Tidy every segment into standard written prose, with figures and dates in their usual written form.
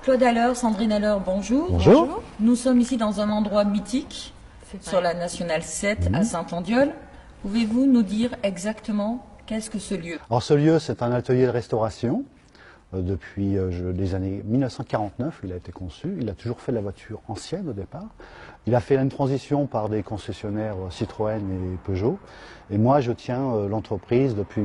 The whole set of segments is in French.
Claude Haller, Sandrine Haller, bonjour. Bonjour. Nous sommes ici dans un endroit mythique, sur la Nationale 7 à Saint-Andiol. Pouvez-vous nous dire exactement qu'est-ce que ce lieu? Alors ce lieu, c'est un atelier de restauration. Depuis les années 1949, il a été conçu. Il a toujours fait de la voiture ancienne au départ. Il a fait une transition par des concessionnaires Citroën et Peugeot. Et moi, je tiens l'entreprise depuis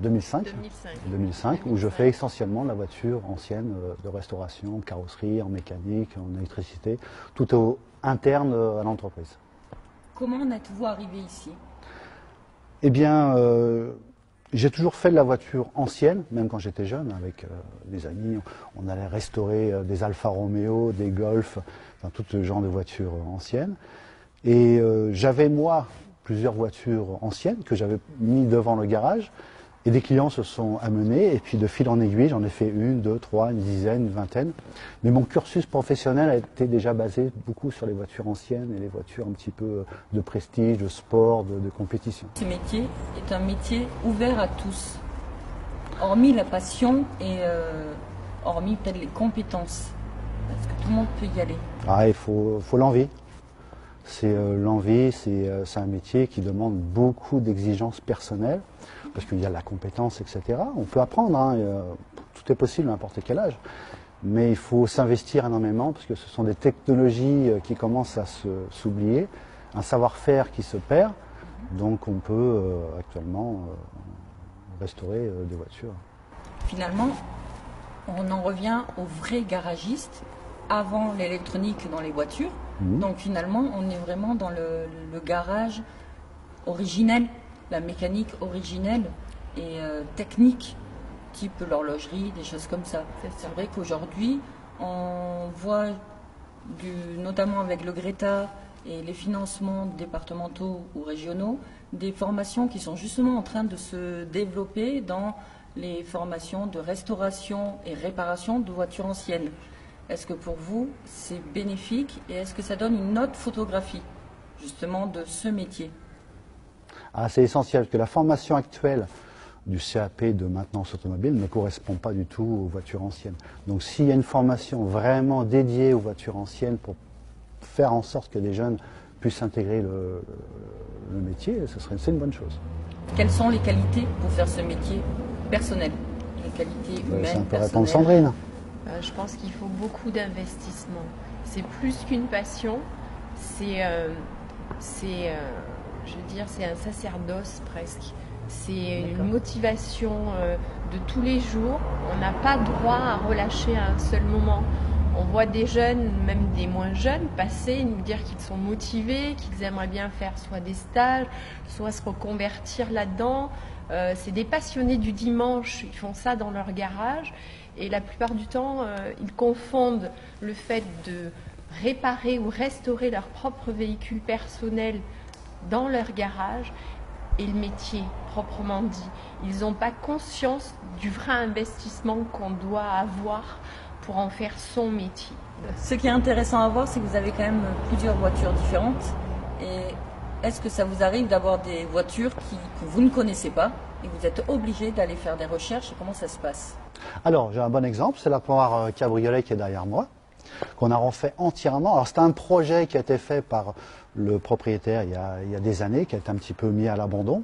2005, où je fais essentiellement de la voiture ancienne de restauration, en carrosserie, en mécanique, en électricité, tout interne à l'entreprise. Comment en êtes-vous arrivé ici? Eh bien, j'ai toujours fait de la voiture ancienne, même quand j'étais jeune, avec des amis. On allait restaurer des Alfa Romeo, des Golf, enfin, tout ce genre de voitures anciennes. Et j'avais, moi, plusieurs voitures anciennes que j'avais mis devant le garage. Et des clients se sont amenés, et puis de fil en aiguille, j'en ai fait une, deux, trois, une dizaine, une vingtaine. Mais mon cursus professionnel a été déjà basé beaucoup sur les voitures anciennes et les voitures un petit peu de prestige, de sport, de compétition. Ce métier est un métier ouvert à tous, hormis la passion et hormis peut-être les compétences. Est-ce que tout le monde peut y aller? Ah, il faut l'envie. C'est l'envie, c'est un métier qui demande beaucoup d'exigences personnelles, parce qu'il y a la compétence, etc. On peut apprendre, hein, tout est possible à n'importe quel âge, mais il faut s'investir énormément, parce que ce sont des technologies qui commencent à s'oublier, un savoir-faire qui se perd, donc on peut actuellement restaurer des voitures. Finalement, on en revient au vrai garagiste avant l'électronique dans les voitures. Donc finalement, on est vraiment dans le garage originel, la mécanique originelle et technique, type l'horlogerie, des choses comme ça. C'est vrai qu'aujourd'hui, on voit, notamment avec le Greta et les financements départementaux ou régionaux, des formations qui sont justement en train de se développer dans les formations de restauration et réparation de voitures anciennes. Est-ce que pour vous, c'est bénéfique et est-ce que ça donne une autre photographie, justement, de ce métier? Ah, c'est essentiel, parce que la formation actuelle du CAP de maintenance automobile ne correspond pas du tout aux voitures anciennes. Donc s'il y a une formation vraiment dédiée aux voitures anciennes pour faire en sorte que des jeunes puissent intégrer le métier, c'est une bonne chose. Quelles sont les qualités pour faire ce métier personnel? Les qualités humaines, ça peut personnelles. répondre Sandrine. Je pense qu'il faut beaucoup d'investissement. C'est plus qu'une passion, c'est un sacerdoce presque. C'est une motivation de tous les jours. On n'a pas droit à relâcher à un seul moment. On voit des jeunes, même des moins jeunes, passer, nous dire qu'ils sont motivés, qu'ils aimeraient bien faire soit des stages, soit se reconvertir là-dedans. C'est des passionnés du dimanche, ils font ça dans leur garage. Et la plupart du temps, ils confondent le fait de réparer ou restaurer leur propre véhicule personnel dans leur garage et le métier proprement dit. Ils n'ont pas conscience du vrai investissement qu'on doit avoir pour en faire son métier. Ce qui est intéressant à voir, c'est que vous avez quand même plusieurs voitures différentes. Et est-ce que ça vous arrive d'avoir des voitures que vous ne connaissez pas et vous êtes obligé d'aller faire des recherches? Comment ça se passe? Alors, j'ai un bon exemple, c'est la Power Cabriolet qui est derrière moi, qu'on a refait entièrement. Alors, c'était un projet qui a été fait par le propriétaire il y a des années, qui a été un petit peu mis à l'abandon,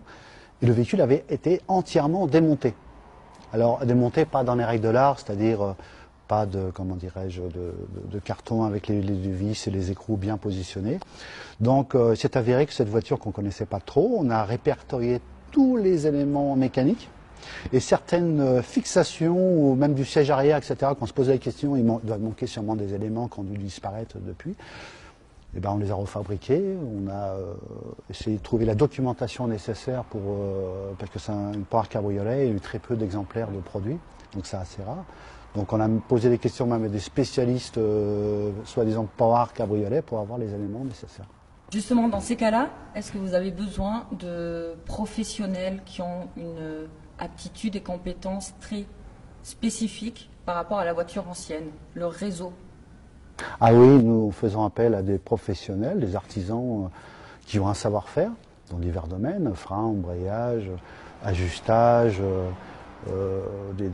et le véhicule avait été entièrement démonté. Alors, démonté pas dans les règles de l'art, c'est-à-dire pas de, comment dirais-je, de carton avec les vis et les écrous bien positionnés. Donc, c'est avéré que cette voiture qu'on ne connaissait pas trop, on a répertorié tous les éléments mécaniques, et certaines fixations, ou même du siège arrière, etc., quand on se posait la question, il doit manquer sûrement des éléments qui ont dû disparaître depuis. Et ben, on les a refabriqués, on a essayé de trouver la documentation nécessaire parce que c'est une Power Cabriolet, il y a eu très peu d'exemplaires de produits, donc c'est assez rare. Donc on a posé des questions même à des spécialistes, soi-disant Power Cabriolet, pour avoir les éléments nécessaires. Justement, dans ces cas-là, est-ce que vous avez besoin de professionnels qui ont une aptitude et compétences très spécifiques par rapport à la voiture ancienne, leur réseau? Ah oui, nous faisons appel à des professionnels, des artisans qui ont un savoir-faire dans divers domaines, frein, embrayage, ajustage, des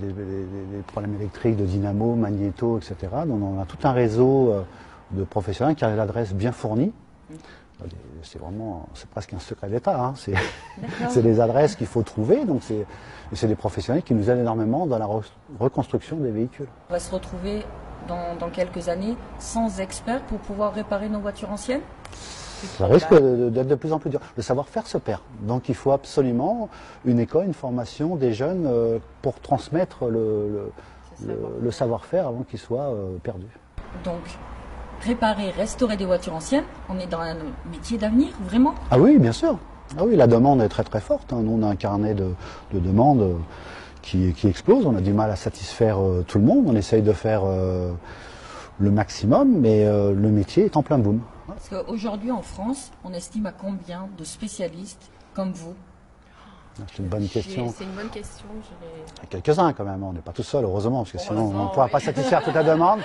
problèmes électriques, de dynamo, magnéto, etc. Donc on a tout un réseau de professionnels qui a l'adresse bien fournie. C'est presque un secret d'État. Hein. C'est des adresses qu'il faut trouver. Donc c'est des professionnels qui nous aident énormément dans la reconstruction des véhicules. On va se retrouver dans quelques années sans experts pour pouvoir réparer nos voitures anciennes. Ça risque d'être de plus en plus dur. Le savoir-faire se perd. Donc il faut absolument une école, une formation des jeunes pour transmettre le savoir-faire avant qu'il soit perdu. Donc, réparer, restaurer des voitures anciennes, on est dans un métier d'avenir, vraiment? Ah oui, bien sûr. Ah oui, la demande est très très forte. Nous, on a un carnet de demandes qui explose. On a du mal à satisfaire tout le monde. On essaye de faire le maximum, mais le métier est en plein boom. Parce qu'aujourd'hui, en France, on estime à combien de spécialistes comme vous? C'est une bonne question. C'est une bonne question. Quelques-uns quand même, on n'est pas tout seul, heureusement, parce que sinon on ne pourra pas satisfaire toute la demande.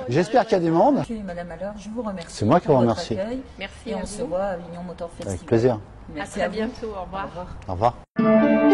J'espère qu'il y a du monde. Madame Haller, je vous remercie. C'est moi qui vous remercie. Merci. Et on se voit à Avignon Motor Festival. Avec plaisir. Merci à très bientôt. Au revoir. Au revoir.